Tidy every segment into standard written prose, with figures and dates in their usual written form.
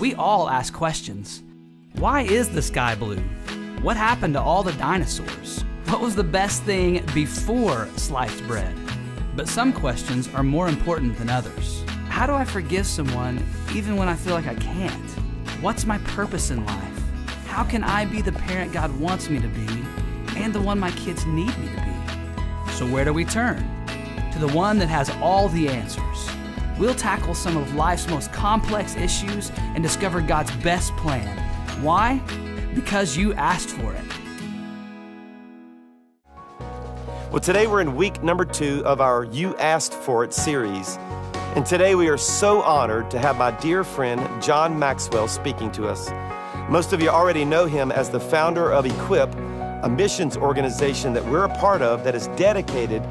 We all ask questions. Why is the sky blue? What happened to all the dinosaurs? What was the best thing before sliced bread? But some questions are more important than others. How do I forgive someone even when I feel like I can't? What's my purpose in life? How can I be the parent God wants me to be and the one my kids need me to be? So where do we turn? To the one that has all the answers. We'll tackle some of life's most complex issues and discover God's best plan. Why? Because you asked for it. Well, today we're in week number 2 of our You Asked For It series. And today we are so honored to have my dear friend, John Maxwell, speaking to us. Most of you already know him as the founder of Equip, a missions organization that we're a part of that is dedicated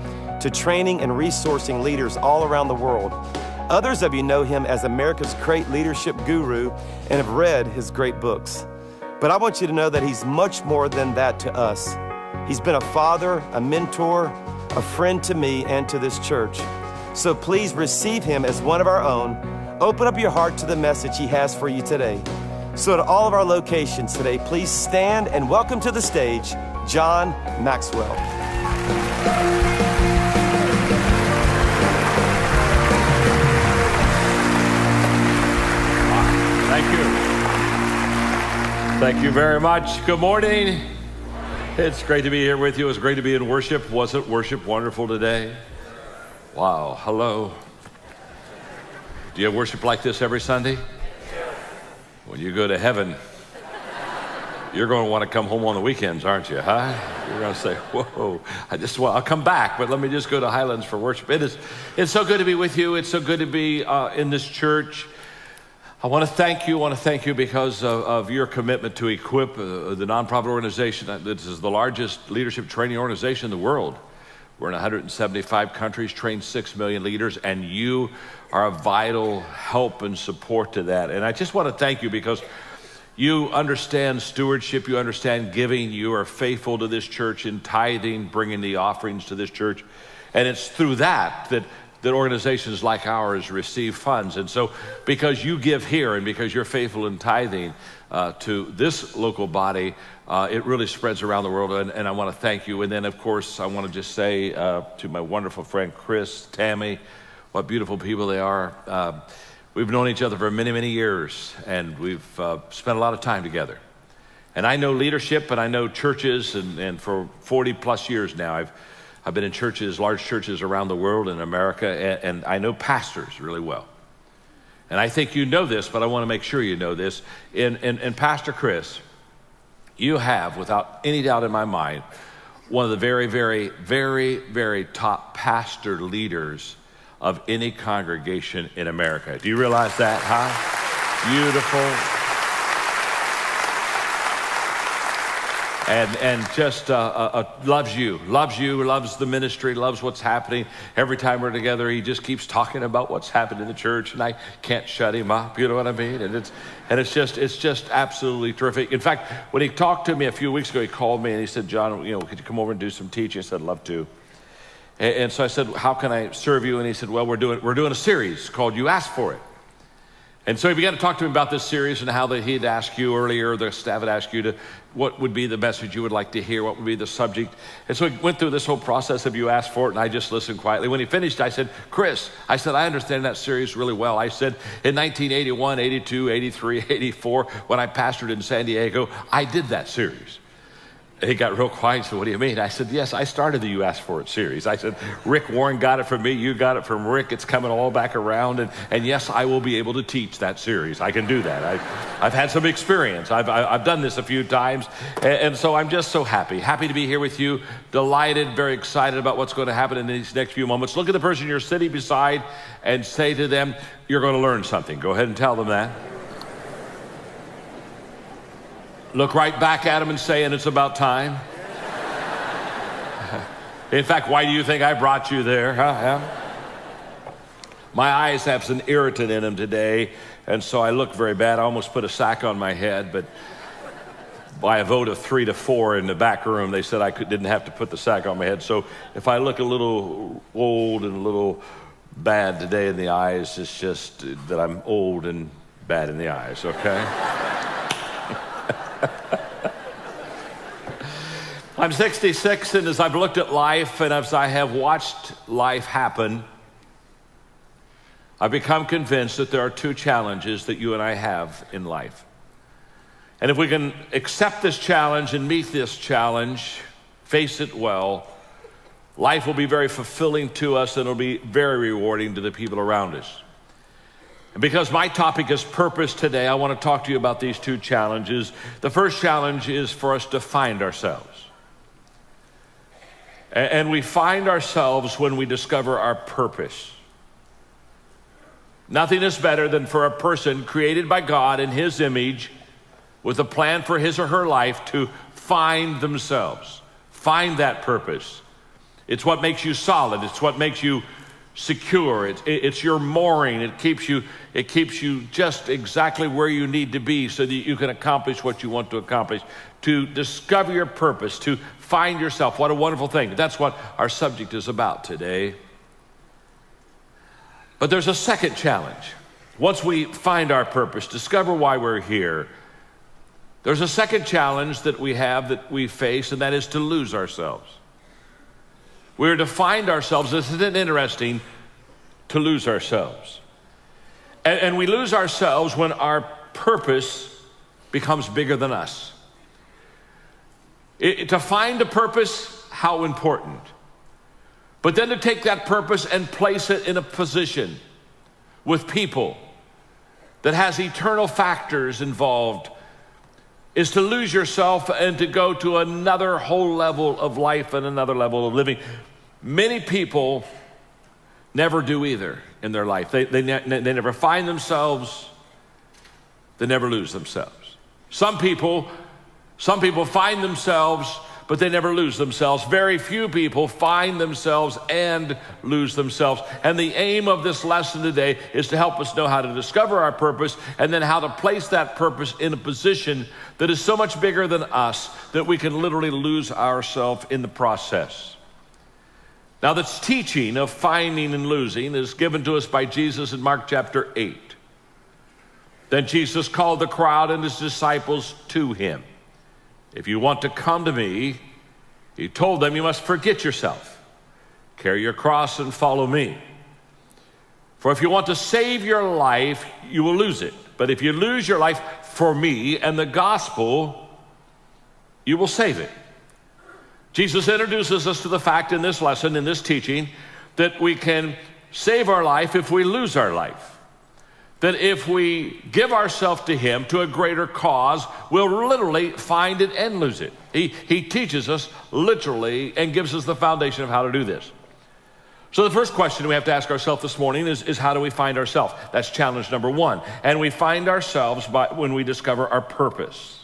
to training and resourcing leaders all around the world. Others of you know him as America's great leadership guru and have read his great books. But I want you to know that he's much more than that to us. He's been a father, a mentor, a friend to me and to this church. So please receive him as one of our own. Open up your heart to the message he has for you today. So at all of our locations today, please stand and welcome to the stage, John Maxwell. Thank you. Thank you very much. Good morning. It's great to be here with you. It's great to be in worship. Wasn't worship wonderful today? Wow, hello. Do you have worship like this every Sunday? When you go to heaven, you're going to want to come home on the weekends, aren't you, huh? You're going to say, whoa, I'll come back, but let me just go to Highlands for worship. It's so good to be with you. It's so good to be in this church. I want to thank you because of your commitment to Equip, the nonprofit organization. This is the largest leadership training organization in the world. We're in 175 countries, trained 6 million leaders, and you are a vital help and support to that. And I just want to thank you because you understand stewardship, you understand giving, you are faithful to this church in tithing, bringing the offerings to this church. And it's through that organizations like ours receive funds. And so because you give here and because you're faithful in tithing to this local body, it really spreads around the world, and I want to thank you. And then, of course, I want to just say to my wonderful friend Chris, Tammy, what beautiful people they are. We've known each other for many, many years, and we've spent a lot of time together. And I know leadership, and I know churches, and for 40 plus years now, I've been in churches, large churches around the world in America, and I know pastors really well. And I think you know this, but I want to make sure you know this. In Pastor Chris, you have, without any doubt in my mind, one of the very, very, very, very top pastor leaders of any congregation in America. Do you realize that, huh? Beautiful. And just loves you, loves the ministry, loves what's happening. Every time we're together, he just keeps talking about what's happened in the church, and I can't shut him up, you know what I mean? And it's just absolutely terrific. In fact, when he talked to me a few weeks ago, he called me and he said, John, could you come over and do some teaching? I said, I'd love to. And so I said, how can I serve you? And he said, well, we're doing a series called You Asked For It. And so he began to talk to me about this series and how he'd asked you earlier, the staff had asked you what would be the message you would like to hear, what would be the subject. And so he went through this whole process of You Asked For It, and I just listened quietly. When he finished, I said, Chris, I understand that series really well. I said, in 1981, 82, 83, 84, when I pastored in San Diego, I did that series. He got real quiet. He said, what do you mean? I said, yes, I started the You Asked For It series. I said, Rick Warren got it from me. You got it from Rick. It's coming all back around. And yes, I will be able to teach that series. I can do that. I've had some experience. I've done this a few times. And so I'm just so happy to be here with you. Delighted, very excited about what's going to happen in these next few moments. Look at the person you're sitting beside and say to them, you're going to learn something. Go ahead and tell them that. Look right back at him and say, and it's about time. In fact, why do you think I brought you there? Huh? Yeah. My eyes have some irritant in them today, and so I look very bad. I almost put a sack on my head, but by a vote of 3-4 in the back room, they said I didn't have to put the sack on my head. So if I look a little old and a little bad today in the eyes, it's just that I'm old and bad in the eyes, okay? I'm 66, and as I've looked at life and as I have watched life happen, I've become convinced that there are two challenges that you and I have in life. And if we can accept this challenge and meet this challenge, face it well, life will be very fulfilling to us and it'll be very rewarding to the people around us. And because my topic is purpose today, I want to talk to you about these two challenges. The first challenge is for us to find ourselves. And we find ourselves when we discover our purpose. Nothing is better than for a person created by God in His image with a plan for his or her life to find themselves, find that purpose. It's what makes you solid. It's what makes you secure. It's your mooring. It keeps you just exactly where you need to be so that you can accomplish what you want to accomplish. To discover your purpose, to find yourself. What a wonderful thing. That's what our subject is about today. But there's a second challenge. Once we find our purpose, discover why we're here, there's a second challenge that we have, that we face, and that is to lose ourselves. We're to find ourselves. Isn't it interesting to lose ourselves? And we lose ourselves when our purpose becomes bigger than us. To find a purpose, how important. But then to take that purpose and place it in a position with people that has eternal factors involved is to lose yourself and to go to another whole level of life and another level of living. Many people never do either in their life. They never find themselves. They never lose themselves. Some people find themselves, but they never lose themselves. Very few people find themselves and lose themselves. And the aim of this lesson today is to help us know how to discover our purpose and then how to place that purpose in a position that is so much bigger than us that we can literally lose ourselves in the process. Now, this teaching of finding and losing is given to us by Jesus in Mark chapter 8. Then Jesus called the crowd and his disciples to him. If you want to come to me, he told them, you must forget yourself, carry your cross and follow me. For if you want to save your life, you will lose it. But if you lose your life for me and the gospel, you will save it. Jesus introduces us to the fact in this lesson, in this teaching, that we can save our life if we lose our life. That if we give ourselves to him, to a greater cause, we'll literally find it and lose it. He teaches us literally and gives us the foundation of how to do this. So the first question we have to ask ourselves this morning is how do we find ourselves? That's challenge number one. And we find ourselves when we discover our purpose.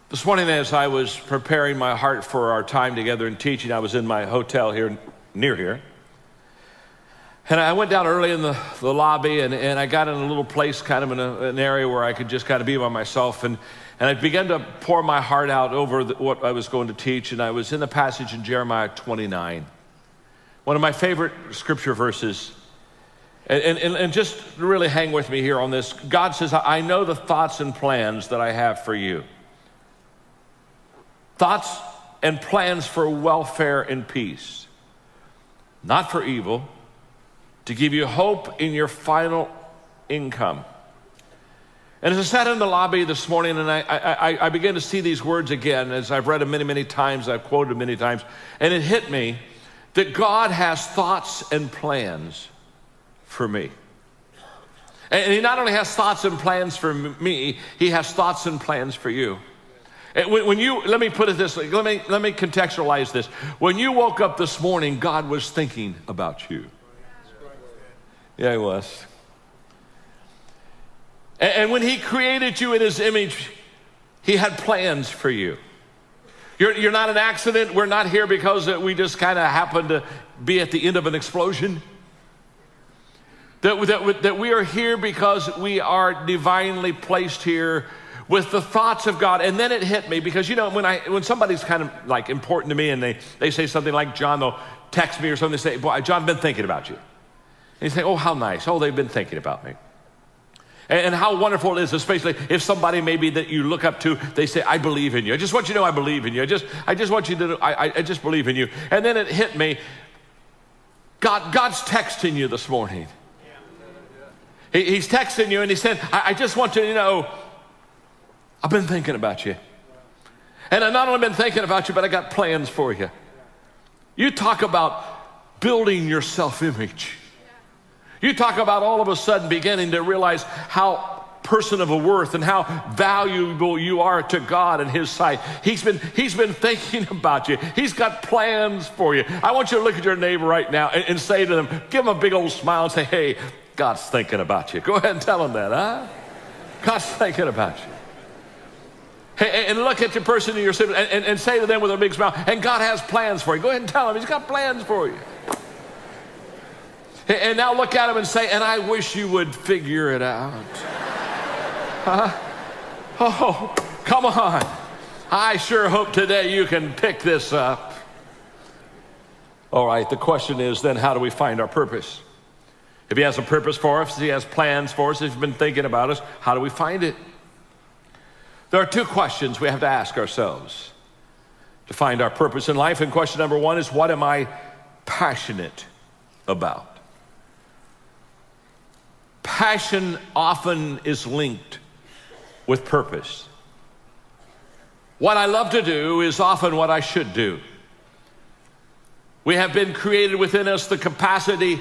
This morning as I was preparing my heart for our time together in teaching, I was in my hotel here, near here. And I went down early in the lobby and I got in a little place kind of in an area where I could just kind of be by myself. And I began to pour my heart out over what I was going to teach. And I was in the passage in Jeremiah 29, one of my favorite scripture verses. And just really hang with me here on this. God says, I know the thoughts and plans that I have for you. Thoughts and plans for welfare and peace, not for evil, to give you hope in your final income. And as I sat in the lobby this morning and I began to see these words again, as I've read them many, many times, I've quoted them many times, and it hit me that God has thoughts and plans for me. And he not only has thoughts and plans for me, he has thoughts and plans for you. When you, let me put it this way, let me contextualize this. When you woke up this morning, God was thinking about you. Yeah, he was. And when he created you in his image, he had plans for you. You're not an accident. We're not here because we just kind of happened to be at the end of an explosion. That we are here because we are divinely placed here with the thoughts of God. And then it hit me because, you know, when somebody's kind of like important to me and they say something like, John, they'll text me or something, they say, boy, John, I've been thinking about you. And you say, oh, how nice. Oh, they've been thinking about me. And how wonderful it is, especially if somebody maybe that you look up to, they say, I believe in you. I just want you to know I believe in you. I just want you to know, I just believe in you. And then it hit me, God's texting you this morning. He's texting you and he said, I just want you to know, I've been thinking about you. And I've not only been thinking about you, but I got plans for you. You talk about building your self-image. You talk about all of a sudden beginning to realize how person of a worth and how valuable you are to God in his sight. He's been thinking about you. He's got plans for you. I want you to look at your neighbor right now and say to them, give them a big old smile and say, hey, God's thinking about you. Go ahead and tell them that, huh? God's thinking about you. Hey, and look at the person in your sibling and say to them with a big smile, and God has plans for you. Go ahead and tell them he's got plans for you. And now look at him and say, and I wish you would figure it out. Huh? Oh, come on. I sure hope today you can pick this up. All right, the question is then, how do we find our purpose? If he has a purpose for us, if he has plans for us, if he's been thinking about us, how do we find it? There are two questions we have to ask ourselves to find our purpose in life. And question number one is, what am I passionate about? Passion often is linked with purpose. What I love to do is often what I should do. We have been created within us the capacity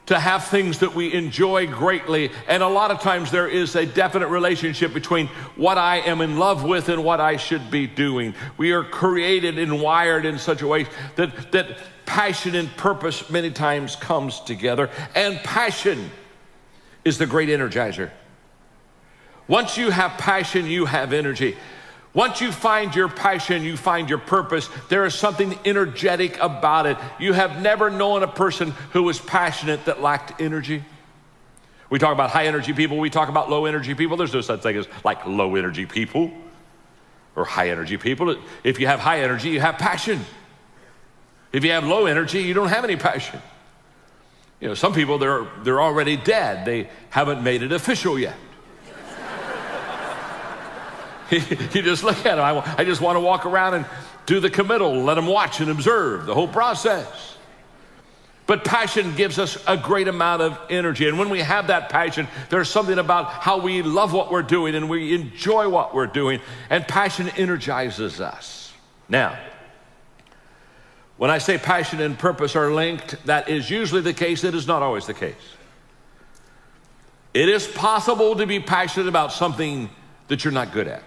to have things that we enjoy greatly. And a lot of times there is a definite relationship between what I am in love with and what I should be doing. We are created and wired in such a way that passion and purpose many times comes together. And passion is the great energizer. Once you have passion, you have energy. Once you find your passion, you find your purpose, there is something energetic about it. You have never known a person who was passionate that lacked energy. We talk about high energy people, we talk about low energy people. There's no such thing as like low energy people or high energy people. If you have high energy, you have passion. If you have low energy, you don't have any passion. You know, some people, they're already dead. They haven't made it official yet. You just look at them. I just want to walk around and do the committal, let them watch and observe the whole process. But passion gives us a great amount of energy. And when we have that passion, there's something about how we love what we're doing and we enjoy what we're doing. And passion energizes us. Now, when I say passion and purpose are linked, that is usually the case. It is not always the case. It is possible to be passionate about something that you're not good at.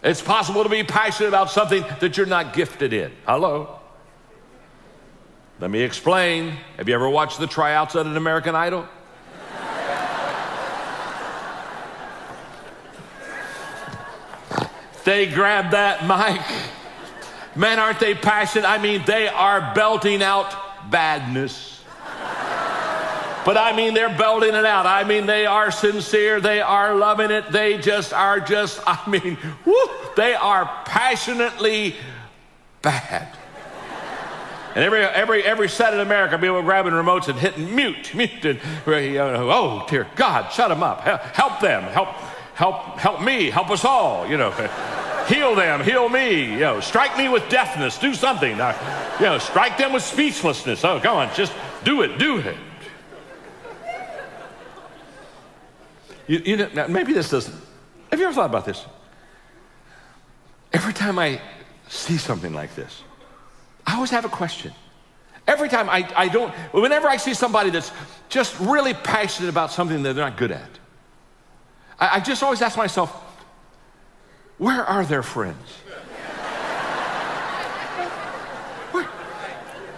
It's possible to be passionate about something that you're not gifted in. Hello? Let me explain. Have you ever watched the tryouts at an American Idol? They grab that mic. Man, aren't they passionate? I mean, they are belting out badness. But I mean, they're belting it out. I mean, they are sincere. They are loving it. They just are I mean, whoo, they are passionately bad. And every set in America, people are grabbing remotes and hitting mute, and oh dear God, shut them up. Help them. Help me. Help us all. You know, heal them. Heal me. You know, strike me with deafness. Do something. You know, strike them with speechlessness. Oh, come on, just do it. Do it. You know, maybe this doesn't. Have you ever thought about this? Every time I see something like this, I always have a question. Every time whenever I see somebody that's just really passionate about something that they're not good at, I just always ask myself, where are their friends?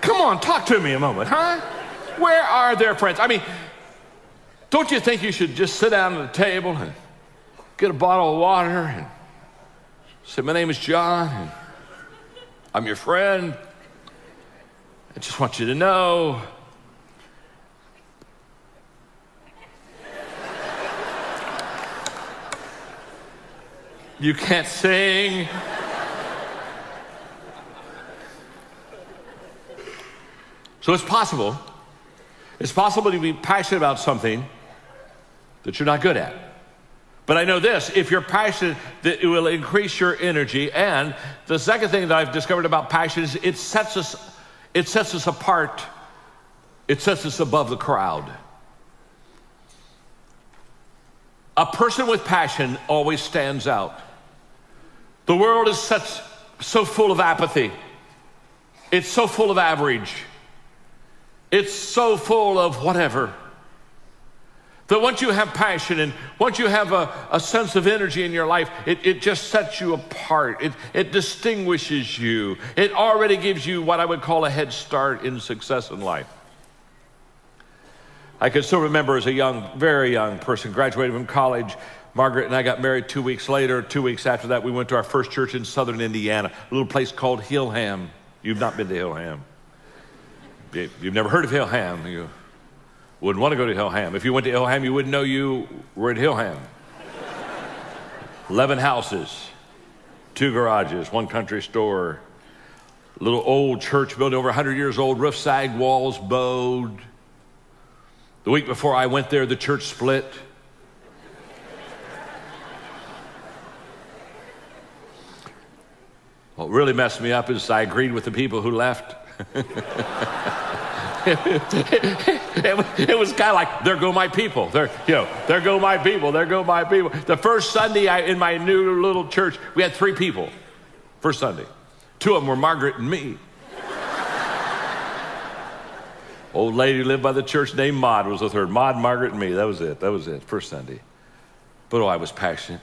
Come on, talk to me a moment, huh? Where are their friends? I mean, don't you think you should just sit down at the table and get a bottle of water and say, my name is John, and I'm your friend. I just want you to know you can't sing. So it's possible. It's possible to be passionate about something that you're not good at. But I know this, if you're passionate, that it will increase your energy. And the second thing that I've discovered about passion is it sets us apart. It sets us above the crowd. A person with passion always stands out. The world is so full of apathy. It's so full of average. It's so full of whatever. That once you have passion and once you have a sense of energy in your life, it just sets you apart. It distinguishes you. It already gives you what I would call a head start in success in life. I can still remember as a very young person, graduated from college, Margaret and I got married 2 weeks later. 2 weeks after that, we went to our first church in southern Indiana, a little place called Hillham. You've not been to Hillham. You've never heard of Hillham. You wouldn't want to go to Hillham. If you went to Hillham, you wouldn't know you were at Hillham. 11 houses, 2 garages, 1 country store, little old church building, over 100 years old, roof sagged, walls bowed. The week before I went there, the church split. What really messed me up is I agreed with the people who left. It was kind of like, there go my people. There go my people. There go my people. The first Sunday in my new little church, we had 3 people. First Sunday. 2 of them were Margaret and me. Old lady who lived by the church named Maud was with her. Maud, Margaret, and me. That was it. First Sunday. But I was passionate.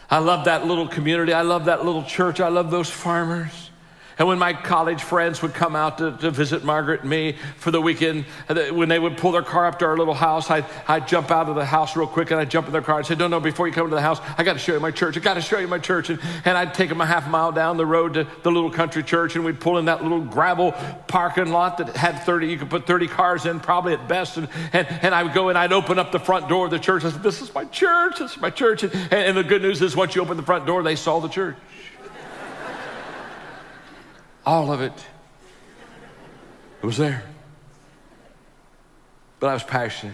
I loved that little community. I loved that little church. I loved those farmers. And when my college friends would come out to visit Margaret and me for the weekend, when they would pull their car up to our little house, I'd jump out of the house real quick and I'd jump in their car and say, no, before you come to the house, I got to show you my church. I got to show you my church. And I'd take them a half mile down the road to the little country church, and we'd pull in that little gravel parking lot that had 30, you could put 30 cars in probably at best. And I would go and I'd open up the front door of the church. I said, this is my church. This is my church. And the good news is once you open the front door, they saw the church. All of it. It was there. But I was passionate.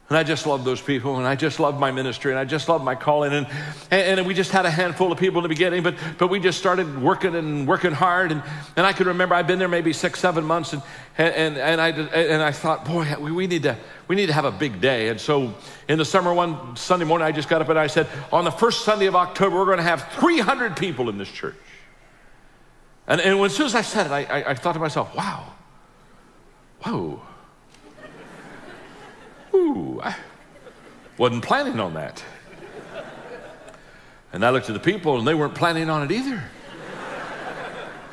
And I just loved those people, and I just loved my ministry, and I just loved my calling. And we just had a handful of people in the beginning, but we just started working hard. And I could remember I'd been there maybe 6-7 months, and I thought, boy, we need to have a big day. And so in the summer, one Sunday morning, I just got up and I said, on the first Sunday of October, we're going to have 300 people in this church. And as soon as I said it, I thought to myself, wow, whoa, ooh, I wasn't planning on that. And I looked at the people, and they weren't planning on it either.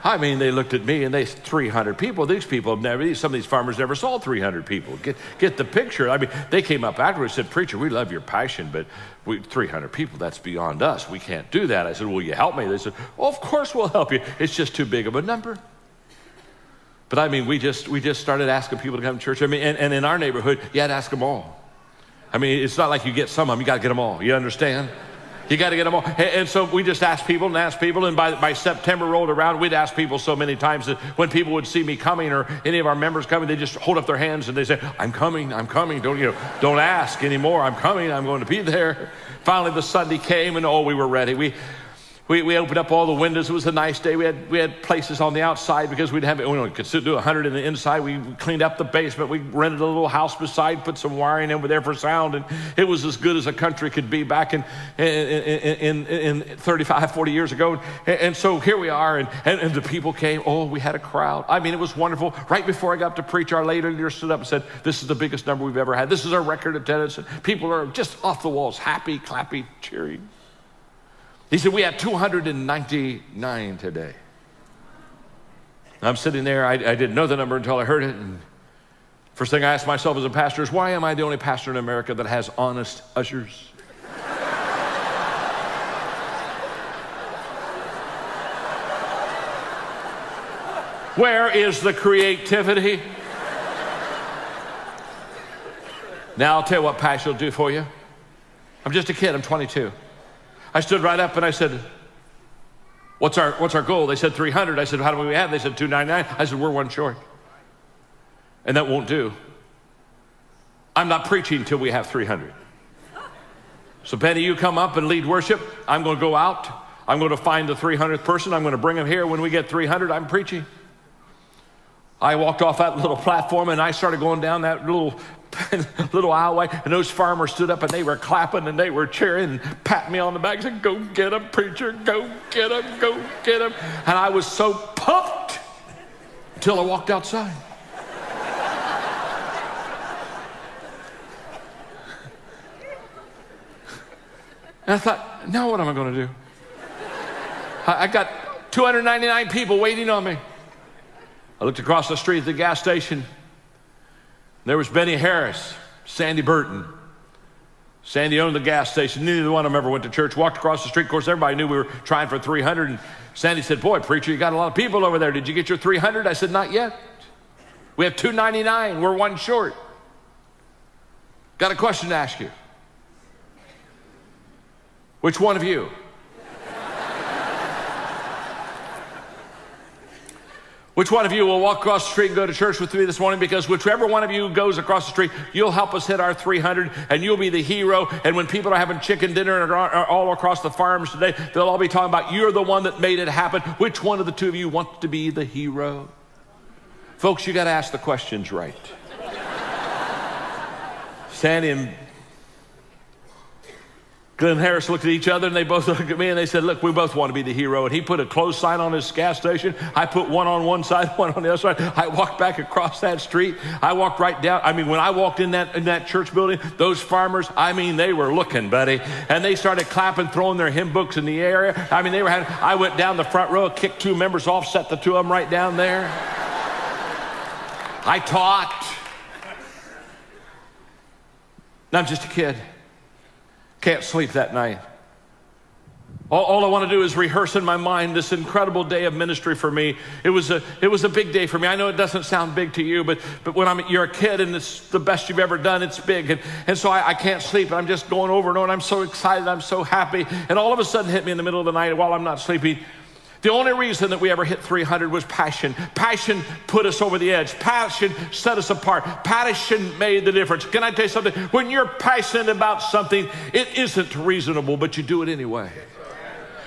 I mean, they looked at me, and 300 people. These people some of these farmers never saw 300 people. Get the picture. I mean, they came up afterwards and said, preacher, we love your passion, but 300 people, that's beyond us. We can't do that. I said, will you help me? They said, well, of course we'll help you. It's just too big of a number. But I mean, we just started asking people to come to church. I mean, and in our neighborhood, you had to ask them all. I mean, it's not like you get some of them. You got to get them all. You understand? You got to get them all. And so we just asked people, and by September rolled around, we'd ask people so many times that when people would see me coming or any of our members coming, they just hold up their hands and they say, I'm coming. Don't ask anymore. I'm coming. I'm going to be there. Finally, the Sunday came, and we were ready. We opened up all the windows. It was a nice day. We had places on the outside because we could do 100 in the inside. We cleaned up the basement. We rented a little house beside, put some wiring over there for sound, and it was as good as a country could be back in 35, 40 years ago. And so here we are, and the people came. Oh, we had a crowd. I mean, it was wonderful. Right before I got to preach, our lady leader stood up and said, this is the biggest number we've ever had. This is our record attendance. And people are just off the walls, happy, clappy, cheering. He said, we had 299 today. I'm sitting there. I didn't know the number until I heard it. And first thing I asked myself as a pastor is, why am I the only pastor in America that has honest ushers? Where is the creativity? Now, I'll tell you what passion will do for you. I'm just a kid. I'm 22. I stood right up and I said, What's our goal? They said 300. I said, how do we have? They said 299. I said, we're one short. And that won't do. I'm not preaching till we have 300. So Penny, you come up and lead worship. I'm going to go out. I'm going to find the 300th person. I'm going to bring them here. When we get 300, I'm preaching. I walked off that little platform and I started going down that little aisleway, and those farmers stood up and they were clapping and they were cheering and patting me on the back and said, go get him, preacher, go get him, go get him. And I was so pumped until I walked outside. And I thought, now what am I going to do? I got 299 people waiting on me. I looked across the street at the gas station. There was Benny Harris, Sandy Burton. Sandy owned the gas station. Neither one of them ever went to church. Walked across the street. Of course, everybody knew we were trying for 300. And Sandy said, boy, preacher, you got a lot of people over there. Did you get your 300? I said, not yet. We have 299. We're one short. Got a question to ask you. Which one of you? Which one of you will walk across the street and go to church with me this morning? Because whichever one of you goes across the street, you'll help us hit our 300, and you'll be the hero. And when people are having chicken dinner all across the farms today, they'll all be talking about you're the one that made it happen. Which one of the two of you wants to be the hero? Folks, you got to ask the questions right. Sandy and Glenn Harris looked at each other, and they both looked at me, and they said, look, we both want to be the hero. And he put a close sign on his gas station. I put one on one side, one on the other side. I walked back across that street. I walked right down. I mean, when I walked in that church building, those farmers, I mean, they were looking, buddy. And they started clapping, throwing their hymn books in the air. I mean, I went down the front row, kicked two members off, set the two of them right down there. I taught. And I'm just a kid. Can't sleep that night. All I want to do is rehearse in my mind this incredible day of ministry for me. It was a big day for me. I know it doesn't sound big to you, but when you're a kid and it's the best you've ever done, it's big. And so I can't sleep. And I'm just going over and over. And I'm so excited. I'm so happy. And all of a sudden hit me in the middle of the night while I'm not sleeping. The only reason that we ever hit 300 was passion. Passion put us over the edge. Passion set us apart. Passion made the difference. Can I tell you something? When you're passionate about something, it isn't reasonable, but you do it anyway.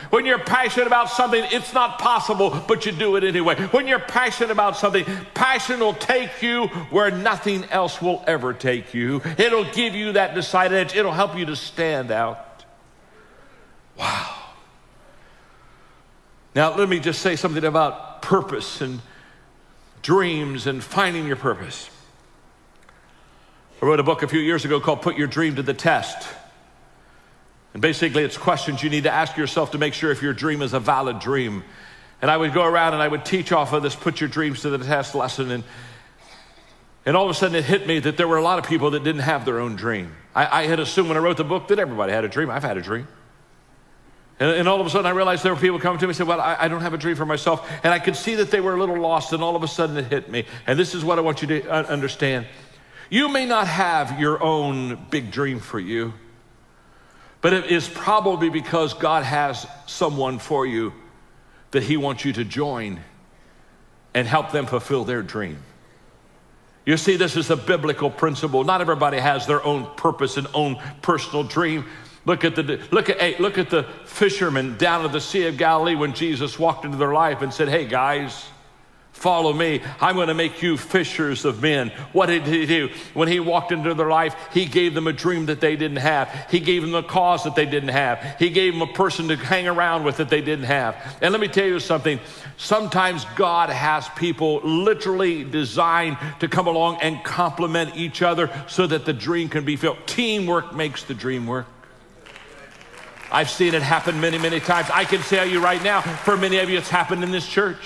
When you're passionate about something, it's not possible, but you do it anyway. When you're passionate about something, passion will take you where nothing else will ever take you. It'll give you that decided edge. It'll help you to stand out. Wow. Now, let me just say something about purpose and dreams and finding your purpose. I wrote a book a few years ago called Put Your Dream to the Test. And basically, it's questions you need to ask yourself to make sure if your dream is a valid dream. And I would go around and I would teach off of this Put Your Dreams to the Test lesson. And all of a sudden, it hit me that there were a lot of people that didn't have their own dream. I had assumed when I wrote the book that everybody had a dream. I've had a dream. And all of a sudden, I realized there were people coming to me and said, well, I don't have a dream for myself. And I could see that they were a little lost, and all of a sudden it hit me. And this is what I want you to understand. You may not have your own big dream for you, but it is probably because God has someone for you that he wants you to join and help them fulfill their dream. You see, this is a biblical principle. Not everybody has their own purpose and own personal dream. Look at the fishermen down at the Sea of Galilee when Jesus walked into their life and said, hey guys, follow me. I'm going to make you fishers of men. What did he do? When he walked into their life, he gave them a dream that they didn't have. He gave them a cause that they didn't have. He gave them a person to hang around with that they didn't have. And let me tell you something. Sometimes God has people literally designed to come along and complement each other so that the dream can be filled. Teamwork makes the dream work. I've seen it happen many, many times. I can tell you right now, for many of you, it's happened in this church.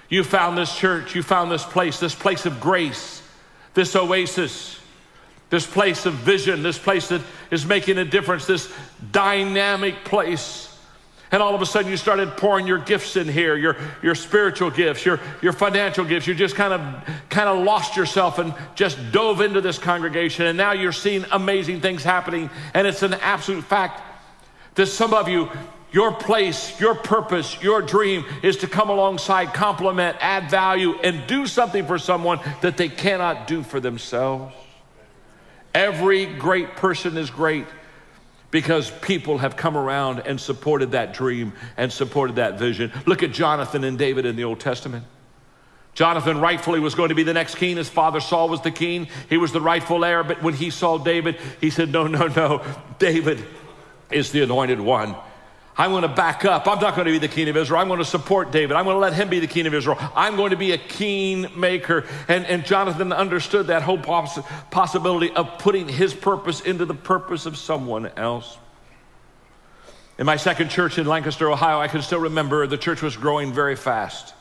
You found this church, you found this place of grace, this oasis, this place of vision, this place that is making a difference, this dynamic place. And all of a sudden you started pouring your gifts in here, your spiritual gifts, your financial gifts. You just kind of lost yourself and just dove into this congregation. And now you're seeing amazing things happening. And it's an absolute fact that some of you, Your place, your purpose, your dream is to come alongside, complement, add value, and do something for someone that they cannot do for themselves. Every great person is great because people have come around and supported that dream and supported that vision. Look at Jonathan and David in the Old Testament. Jonathan rightfully was going to be the next king. His father Saul was the king. He was the rightful heir. But when he saw David, he said, no, David is the anointed one. I'm going to back up. I'm not going to be the king of Israel. I'm going to support David. I'm going to let him be the king of Israel. I'm going to be a king maker. And Jonathan understood that whole possibility of putting his purpose into the purpose of someone else. In my second church in Lancaster, Ohio, I can still remember the church was growing very fast.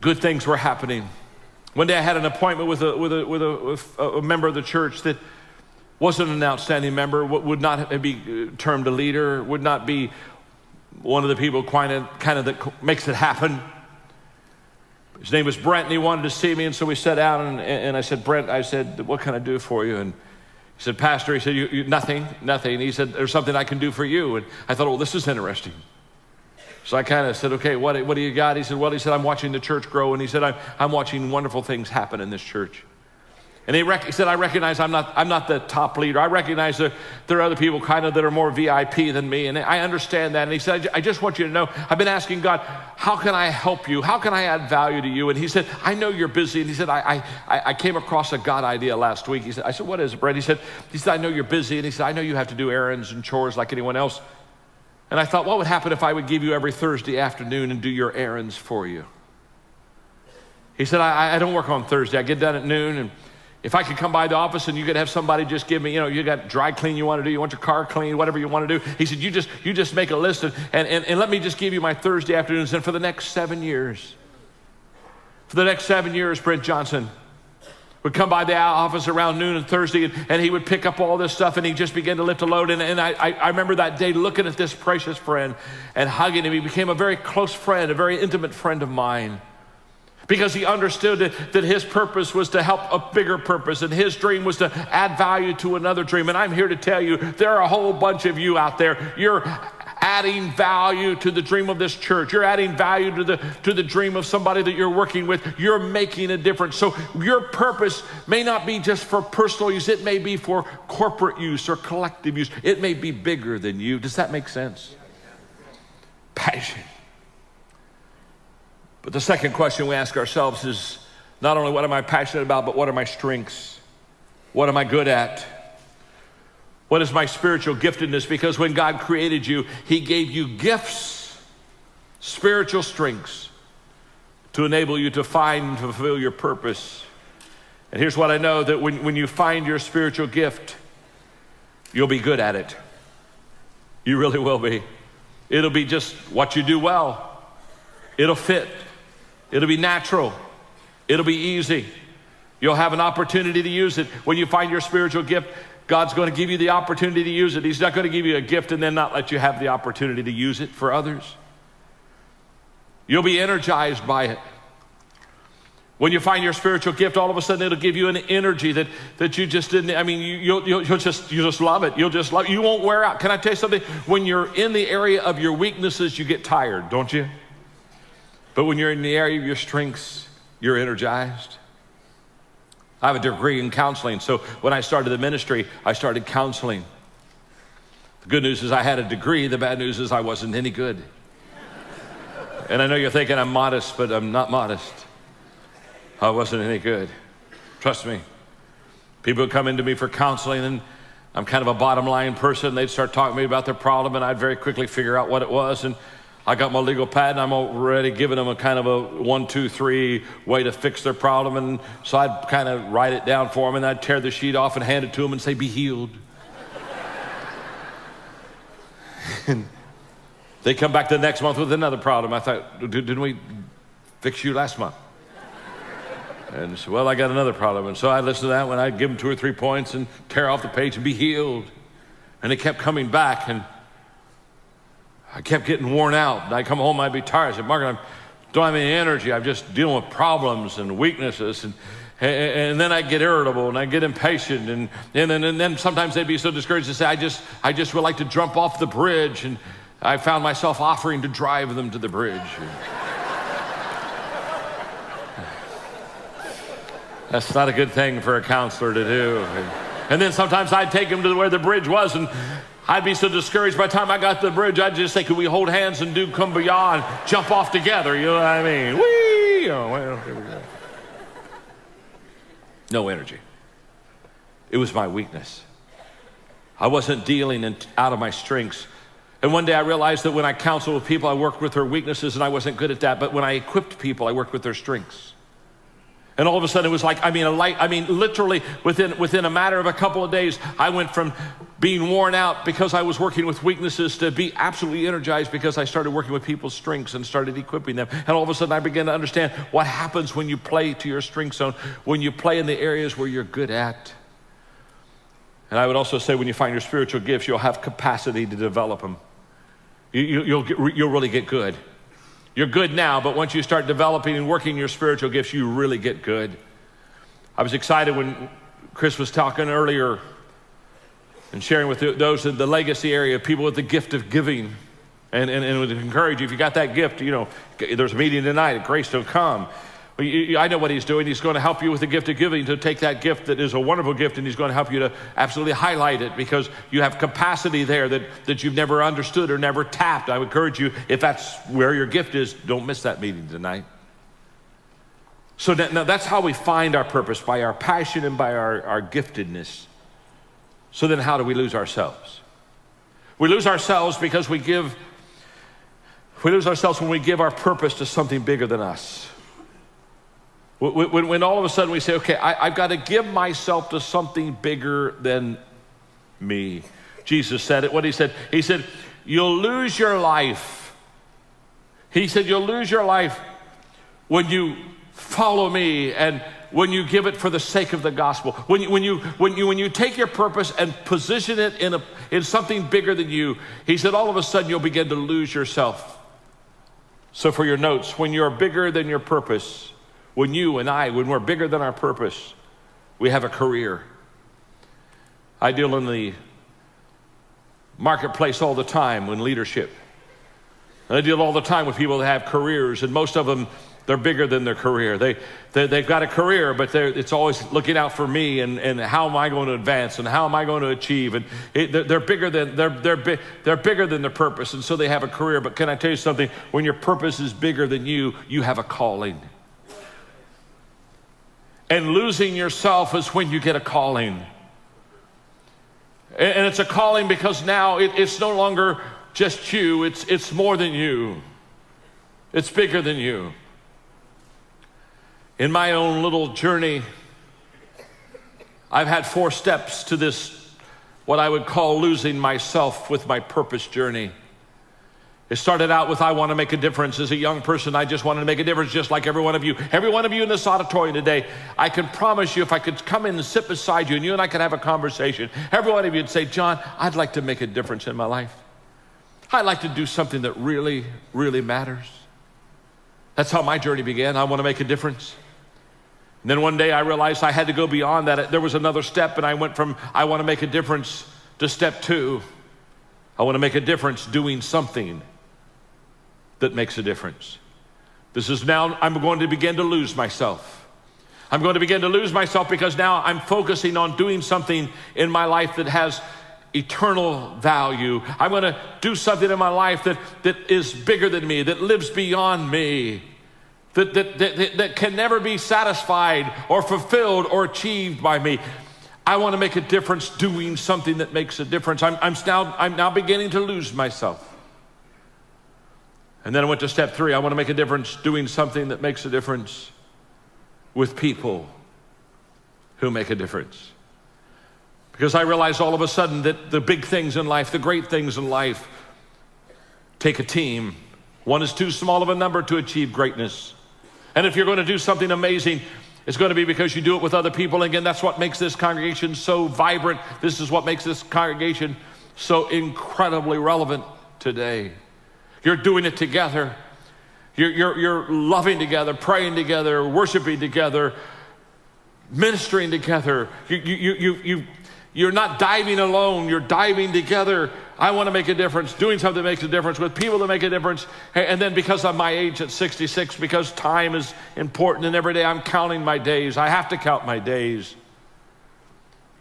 Good things were happening. One day I had an appointment with a member of the church that wasn't an outstanding member, would not be termed a leader, would not be one of the people kind of that makes it happen. His name was Brent, and he wanted to see me, and so we sat down, and I said, Brent, I said, what can I do for you? And he said, Pastor, he said, you nothing. He said, there's something I can do for you. And I thought, well, this is interesting. So I kind of said, okay, what do you got? He said, I'm watching the church grow, and he said, I'm watching wonderful things happen in this church. And he said, I recognize I'm not the top leader. I recognize that there are other people kind of that are more VIP than me, and I understand that. And he said, I just want you to know, I've been asking God, how can I help you? How can I add value to you? And he said, I know you're busy. And he said, I came across a God idea last week. I said, what is it, Brett? He said, I know you're busy. And he said, I know you have to do errands and chores like anyone else. And I thought, what would happen if I would give you every Thursday afternoon and do your errands for you? He said, I don't work on Thursday. I get done at noon, and if I could come by the office and you could have somebody just give me, you got dry clean you want to do, you want your car clean, whatever you want to do. He said, you just make a list and let me just give you my Thursday afternoons. And for the next 7 years, Brent Johnson would come by the office around noon on Thursday, and he would pick up all this stuff, and he just began to lift a load. And I remember that day looking at this precious friend and hugging him. He became a very close friend, a very intimate friend of mine, because he understood that his purpose was to help a bigger purpose, and his dream was to add value to another dream. And I'm here to tell you, there are a whole bunch of you out there. You're adding value to the dream of this church. You're adding value to the dream of somebody that you're working with. You're making a difference. So your purpose may not be just for personal use. It may be for corporate use or collective use. It may be bigger than you. Does that make sense? Passion. But the second question we ask ourselves is not only what am I passionate about, but what are my strengths? What am I good at? What is my spiritual giftedness? Because when God created you, he gave you gifts, spiritual strengths, to enable you to find and fulfill your purpose. And here's what I know, that when you find your spiritual gift, you'll be good at it. You really will be. It'll be just what you do well. It'll fit. It'll be natural. It'll be easy. You'll have an opportunity to use it. When you find your spiritual gift, God's going to give you the opportunity to use it. He's not going to give you a gift and then not let you have the opportunity to use it for others. You'll be energized by it. When you find your spiritual gift, all of a sudden it'll give you an energy that you just didn't. I mean, you'll just love it. You'll just love it. You won't wear out. Can I tell you something? When you're in the area of your weaknesses, you get tired, don't you? But when you're in the area of your strengths, you're energized. I have a degree in counseling, so when I started the ministry, I started counseling. The good news is I had a degree. The bad news is I wasn't any good. And I know you're thinking I'm modest, but I'm not modest. I wasn't any good. Trust me. People would come into me for counseling, and I'm kind of a bottom line person. They'd start talking to me about their problem, and I'd very quickly figure out what it was. And I got my legal pad, and I'm already giving them a kind of a 1, 2, 3 way to fix their problem. And so I'd kind of write it down for them, and I'd tear the sheet off and hand it to them and say, be healed. And they come back the next month with another problem. I thought, didn't we fix you last month? And so, well, I got another problem. And so I listened to that when I'd give them 2 or 3 points and tear off the page and be healed. And they kept coming back, and I kept getting worn out. And I'd come home, I'd be tired. I said, Margaret, I don't have any energy. I'm just dealing with problems and weaknesses. And then I'd get irritable, and I'd get impatient. And then sometimes they'd be so discouraged to say, I just would like to jump off the bridge. And I found myself offering to drive them to the bridge. That's not a good thing for a counselor to do. And then sometimes I'd take them to where the bridge was, and I'd be so discouraged by the time I got to the bridge, I'd just say, could we hold hands and do kumbaya and jump off together? You know what I mean? Whee! Oh, well, here we go. No energy. It was my weakness. I wasn't dealing out of my strengths. And one day I realized that when I counseled with people, I worked with their weaknesses, and I wasn't good at that. But when I equipped people, I worked with their strengths. And all of a sudden it was like, literally within a matter of a couple of days, I went from being worn out because I was working with weaknesses to be absolutely energized because I started working with people's strengths and started equipping them. And all of a sudden I began to understand what happens when you play to your strength zone, when you play in the areas where you're good at. And I would also say when you find your spiritual gifts, you'll have capacity to develop them. You'll really get good. You're good now, but once you start developing and working your spiritual gifts, you really get good. I was excited when Chris was talking earlier and sharing with those in the legacy area, people with the gift of giving. And would encourage you, if you got that gift, there's a meeting tonight at Grace to come. I know what he's doing. He's going to help you with the gift of giving to take that gift that is a wonderful gift, and he's going to help you to absolutely highlight it because you have capacity there that you've never understood or never tapped. I would encourage you, if that's where your gift is, don't miss that meeting tonight. So now that's how we find our purpose, by our passion and by our giftedness. So then how do we lose ourselves? We lose ourselves because we lose ourselves when we give our purpose to something bigger than us. When all of a sudden we say, okay, I've got to give myself to something bigger than me. Jesus said it. What he said? He said, you'll lose your life. He said, you'll lose your life when you follow me and when you give it for the sake of the gospel. When you take your purpose and position it in something bigger than you, he said, all of a sudden you'll begin to lose yourself. So for your notes, when you're bigger than your purpose, when we're bigger than our purpose, we have a career. I deal in the marketplace all the time in leadership. I deal all the time with people that have careers, and most of them, they're bigger than their career. They've got a career, but it's always looking out for me and how am I going to advance and how am I going to achieve? And they're bigger than their purpose, and so they have a career. But can I tell you something? When your purpose is bigger than you have a calling. And losing yourself is when you get a calling. And it's a calling because now it's no longer just you, it's more than you. It's bigger than you. In my own little journey, I've had 4 steps to this, what I would call losing myself with my purpose journey. It started out with, I want to make a difference. As a young person, I just wanted to make a difference, just like every one of you. Every one of you in this auditorium today, I can promise you, if I could come in and sit beside you and you and I could have a conversation, every one of you would say, John, I'd like to make a difference in my life. I'd like to do something that really, really matters. That's how my journey began. I want to make a difference. And then one day I realized I had to go beyond that. There was another step, and I went from, I want to make a difference, to step 2. I want to make a difference doing something that makes a difference. This is now, I'm going to begin to lose myself. I'm going to begin to lose myself because now I'm focusing on doing something in my life that has eternal value. I'm going to do something in my life that is bigger than me, that lives beyond me, that can never be satisfied or fulfilled or achieved by me. I want to make a difference doing something that makes a difference. I'm now beginning to lose myself. And then I went to step 3. I want to make a difference doing something that makes a difference with people who make a difference. Because I realized all of a sudden that the big things in life, the great things in life, take a team. One is too small of a number to achieve greatness. And if you're going to do something amazing, it's going to be because you do it with other people. And again, that's what makes this congregation so vibrant. This is what makes this congregation so incredibly relevant today. You're doing it together. You're loving together, praying together, worshiping together, ministering together. You're not diving alone, you're diving together. I want to make a difference, doing something that makes a difference with people that make a difference. And then because of my age at 66, because time is important and every day I'm counting my days, I have to count my days.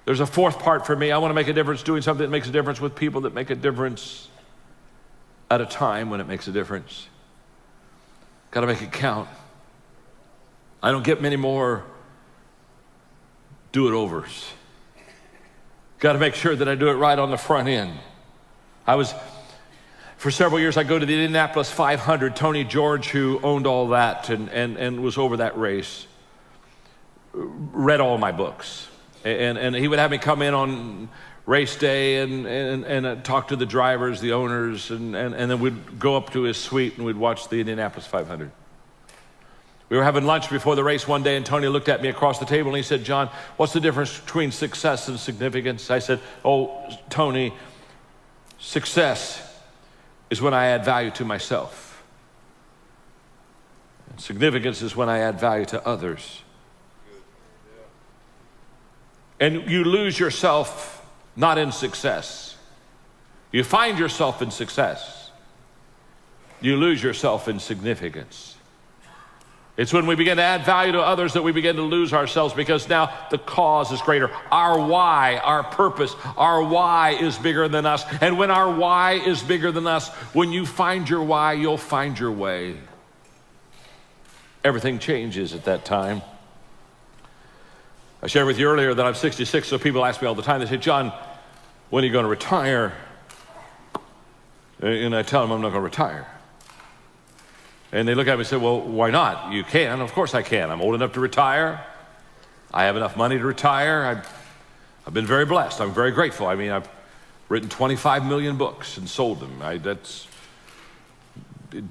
There's a fourth part for me. I want to make a difference doing something that makes a difference with people that make a difference at a time when it makes a difference. Got to make it count. I don't get many more do-it-overs. Got to make sure that I do it right on the front end. For several years, I go to the Indianapolis 500. Tony George, who owned all that and was over that race, read all my books. And he would have me come in on race day and talk to the drivers, the owners, and then we'd go up to his suite and we'd watch the Indianapolis 500. We were having lunch before the race one day, and Tony looked at me across the table and he said, "John, what's the difference between success and significance?" I said, "Oh, Tony, success is when I add value to myself. And significance is when I add value to others. And you lose yourself not in success. You find yourself in success. You lose yourself in significance. It's when we begin to add value to others that we begin to lose ourselves, because now the cause is greater. Our why, our purpose, our why is bigger than us. And when our why is bigger than us, when you find your why, you'll find your way. Everything changes at that time. I shared with you earlier that I'm 66, so people ask me all the time, they say, "John, when are you going to retire?" And I tell them I'm not going to retire. And they look at me and say, "Well, why not? You can." Of course I can. I'm old enough to retire. I have enough money to retire. I've been very blessed. I'm very grateful. I mean, I've written 25 million books and sold them.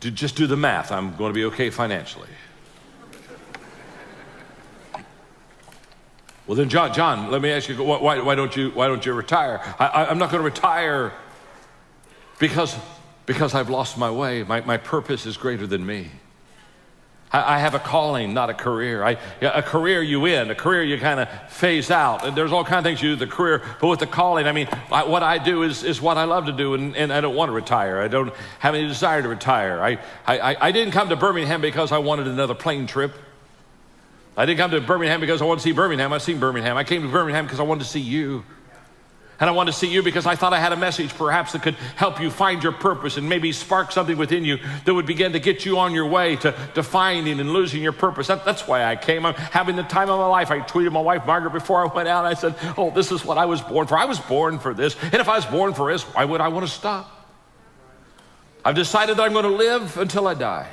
Just do the math. I'm going to be okay financially. Well then, John, let me ask you, why don't you retire? I'm not going to retire because I've lost my way. My purpose is greater than me. I have a calling, not a career. A career you win, a career you kind of phase out. And there's all kinds of things you do with the career, but with the calling, I mean, what I do is what I love to do, and I don't want to retire. I don't have any desire to retire. I didn't come to Birmingham because I wanted another plane trip. I didn't come to Birmingham because I wanted to see Birmingham. I've seen Birmingham. I came to Birmingham because I wanted to see you. And I wanted to see you because I thought I had a message perhaps that could help you find your purpose and maybe spark something within you that would begin to get you on your way to finding and losing your purpose. That's why I came. I'm having the time of my life. I tweeted my wife, Margaret, before I went out. I said, "Oh, this is what I was born for. I was born for this. And if I was born for this, why would I want to stop? I've decided that I'm going to live until I die.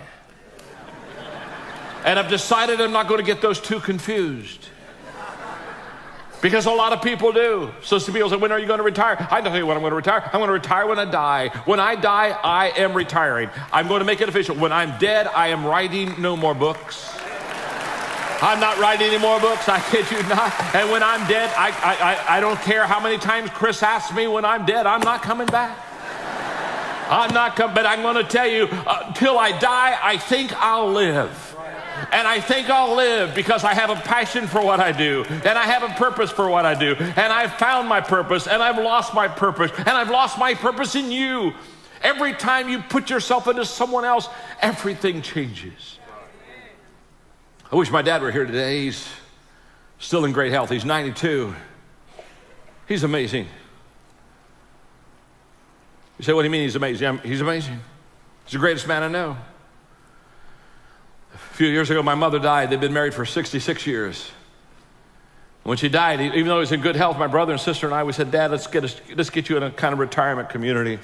And I've decided I'm not going to get those two confused. Because a lot of people do. So some people say, "When are you going to retire?" I don't tell you when I'm going to retire. I'm going to retire when I die. When I die, I am retiring. I'm going to make it official. When I'm dead, I am writing no more books. I'm not writing any more books, I kid you not. And when I'm dead, I don't care how many times Chris asks me when I'm dead, I'm not coming back. I'm not coming, but I'm going to tell you, till I die, I think I'll live. And I think I'll live because I have a passion for what I do, and I have a purpose for what I do, and I've found my purpose, and I've lost my purpose, and I've lost my purpose in you. Every time you put yourself into someone else, everything changes. I wish my dad were here today. He's still in great health. He's 92. He's amazing. You say, "What do you mean he's amazing?" He's amazing. He's the greatest man I know. A few years ago, my mother died. They'd been married for 66 years. When she died, even though he was in good health, my brother and sister and I, we said, "Dad, let's get you in a kind of retirement community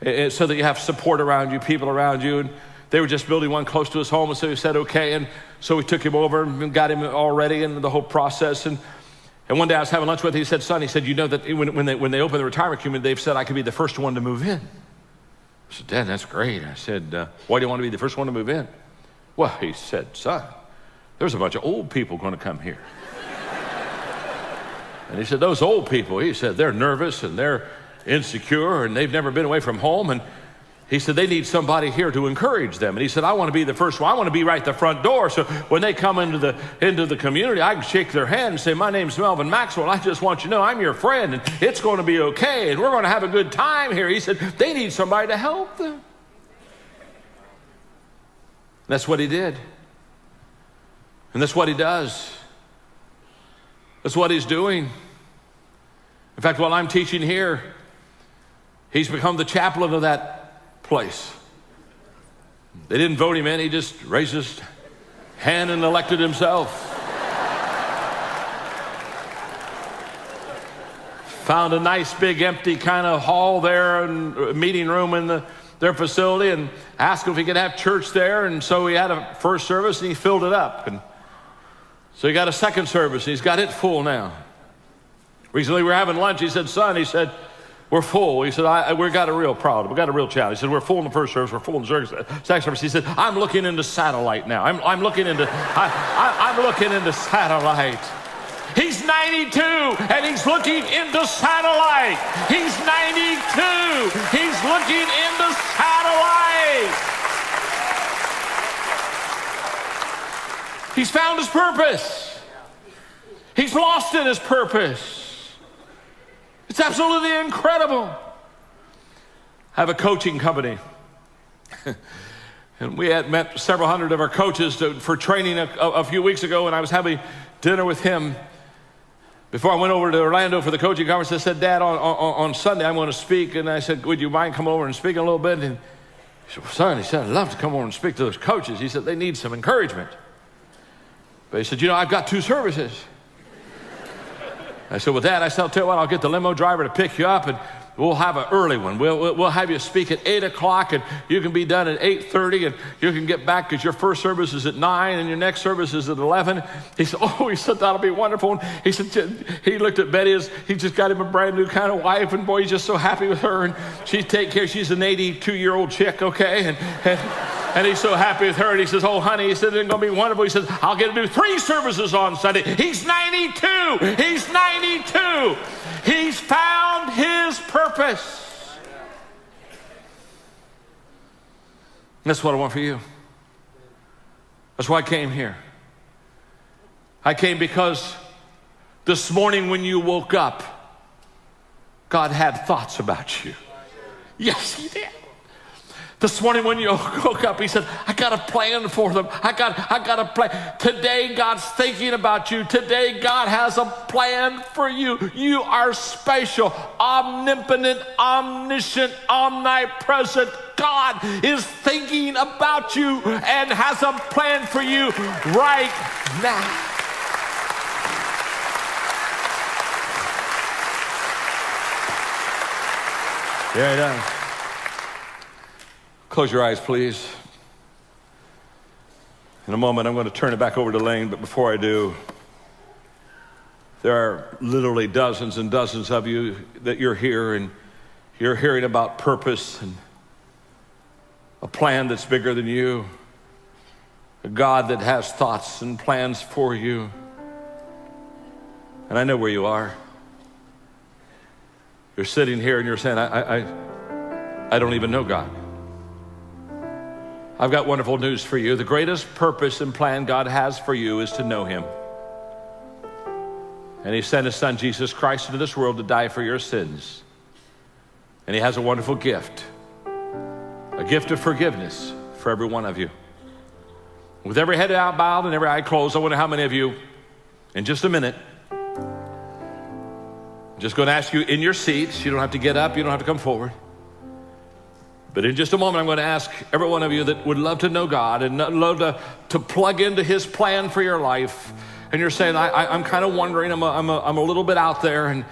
so that you have support around you, people around you." And they were just building one close to his home, and so we said, "Okay." And so we took him over and got him all ready and the whole process. And one day I was having lunch with him. He said, "Son," he said, "you know that when they open the retirement community, they've said I could be the first one to move in." I said, "Dad, that's great." I said, "Why do you want to be the first one to move in?" "Well," he said, "Son, there's a bunch of old people going to come here." And he said, "Those old people," he said, "they're nervous and they're insecure and they've never been away from home. And He said, they need somebody here to encourage them. And he said, I want to be the first one. I want to be right at the front door. So when they come into the community, I can shake their hand and say, my name's Melvin Maxwell. I just want you to know I'm your friend, and it's going to be okay, and we're going to have a good time here. He said, they need somebody to help them. And that's what he did. And that's what he does. That's what he's doing. In fact, while I'm teaching here, he's become the chaplain of that place. They didn't vote him in. He just raised his hand and elected himself. Found a nice big empty kind of hall there and meeting room in their facility, and asked him if he could have church there. And so he had a first service and he filled it up. And so he got a second service and he's got it full now. Recently we were having lunch. He said, son, he said, we're full. He said, we've got a real problem. We've got a real challenge. He said, we're full in the first service. We're full in the second service. He said, I'm looking into satellite now. I'm looking into satellite. He's 92 and he's looking into satellite. He's 92. He's looking into satellite. He's found his purpose. He's lost in his purpose. It's absolutely incredible. I have a coaching company. And we had met several hundred of our coaches for training a few weeks ago, and I was having dinner with him. Before I went over to Orlando for the coaching conference, I said, Dad, on Sunday I'm going to speak. And I said, would you mind come over and speak a little bit? And he said, well, son, he said, I'd love to come over and speak to those coaches. He said, they need some encouragement. But he said, I've got 2 services. I said, well, Dad, I'll tell you what, I'll get the limo driver to pick you up, and we'll have an early one. We'll have you speak at 8 o'clock, and you can be done at 8:30, and you can get back because your first service is at 9, and your next service is at 11. He said, he said, that'll be wonderful. And he said, he looked at Betty, he just got him a brand new kind of wife, and boy, he's just so happy with her, and she's an 82-year-old chick, okay, and he's so happy with her, and he says, oh, honey, he said, it's going to be wonderful. He says, I'll get to do 3 services on Sunday. He's 92. He's 92. He's found his purpose. And that's what I want for you. That's why I came here. I came because this morning when you woke up, God had thoughts about you. Yes, he did. This morning when you woke up, he said, I got a plan for them. I got a plan. Today, God's thinking about you. Today, God has a plan for you. You are special, omnipotent, omniscient, omnipresent. God is thinking about you and has a plan for you right now. Yeah, he does. Close your eyes, please. In a moment, I'm going to turn it back over to Lane, but before I do, there are literally dozens and dozens of you that you're here and you're hearing about purpose and a plan that's bigger than you, a God that has thoughts and plans for you. And I know where you are. You're sitting here and you're saying, I don't even know God. I've got wonderful news for you. The greatest purpose and plan God has for you is to know him. And he sent his son, Jesus Christ, into this world to die for your sins. And he has a wonderful gift, a gift of forgiveness for every one of you. With every head bowed and every eye closed, I wonder how many of you, in just a minute, I'm just going to ask you in your seats. You don't have to get up. You don't have to come forward. But in just a moment, I'm going to ask every one of you that would love to know God and love to plug into his plan for your life. And you're saying, I'm kind of wondering, I'm a little bit out there,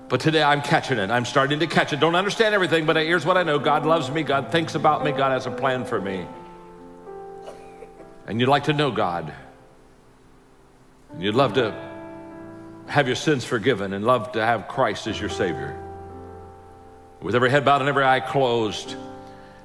but today I'm catching it. I'm starting to catch it. Don't understand everything, but here's what I know. God loves me. God thinks about me. God has a plan for me. And you'd like to know God. And you'd love to have your sins forgiven and love to have Christ as your Savior. With every head bowed and every eye closed,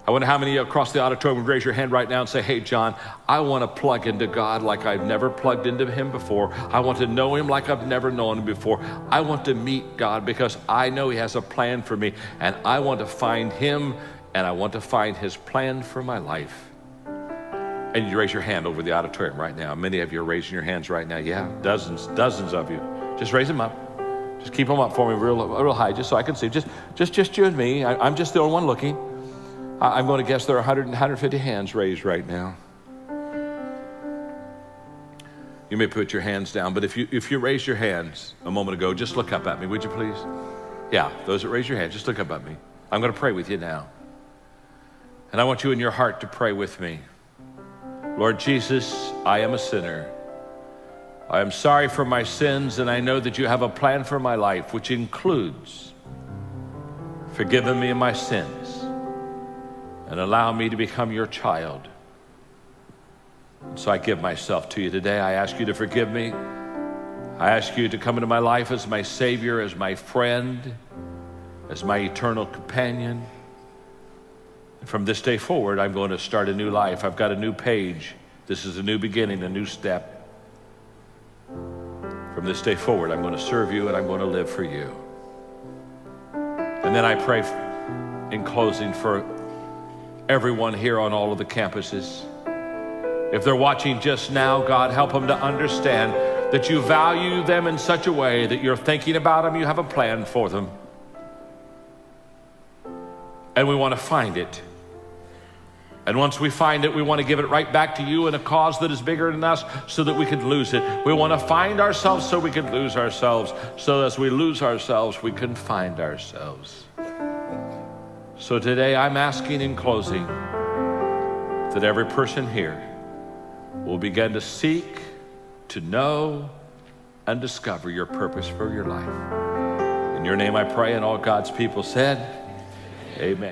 I wonder how many across the auditorium would raise your hand right now and say, hey, John, I want to plug into God like I've never plugged into him before. I want to know him like I've never known him before. I want to meet God because I know he has a plan for me, and I want to find him and I want to find his plan for my life. And you raise your hand over the auditorium right now. Many of you are raising your hands right now. Yeah, dozens of you. Just raise them up. Just keep them up for me real high, just so I can see. Just you and me. I'm just the only one looking. I'm going to guess there are 150 hands raised right now. You may put your hands down, but if you raised your hands a moment ago, just look up at me, would you please? Yeah, those that raise your hands, just look up at me. I'm going to pray with you now. And I want you in your heart to pray with me. Lord Jesus, I am a sinner. I am sorry for my sins, and I know that you have a plan for my life, which includes forgiving me of my sins and allow me to become your child. And so I give myself to you today. I ask you to forgive me. I ask you to come into my life as my Savior, as my friend, as my eternal companion. From this day forward, I'm going to start a new life. I've got a new page. This is a new beginning, a new step. From this day forward, I'm going to serve you and I'm going to live for you. And then I pray in closing for everyone here on all of the campuses. If they're watching just now, God, help them to understand that you value them in such a way that you're thinking about them, you have a plan for them. And we want to find it. And once we find it, we want to give it right back to you in a cause that is bigger than us so that we could lose it. We want to find ourselves so we can lose ourselves. So as we lose ourselves, we can find ourselves. So today I'm asking in closing that every person here will begin to seek, to know, and discover your purpose for your life. In your name I pray, and all God's people said, amen.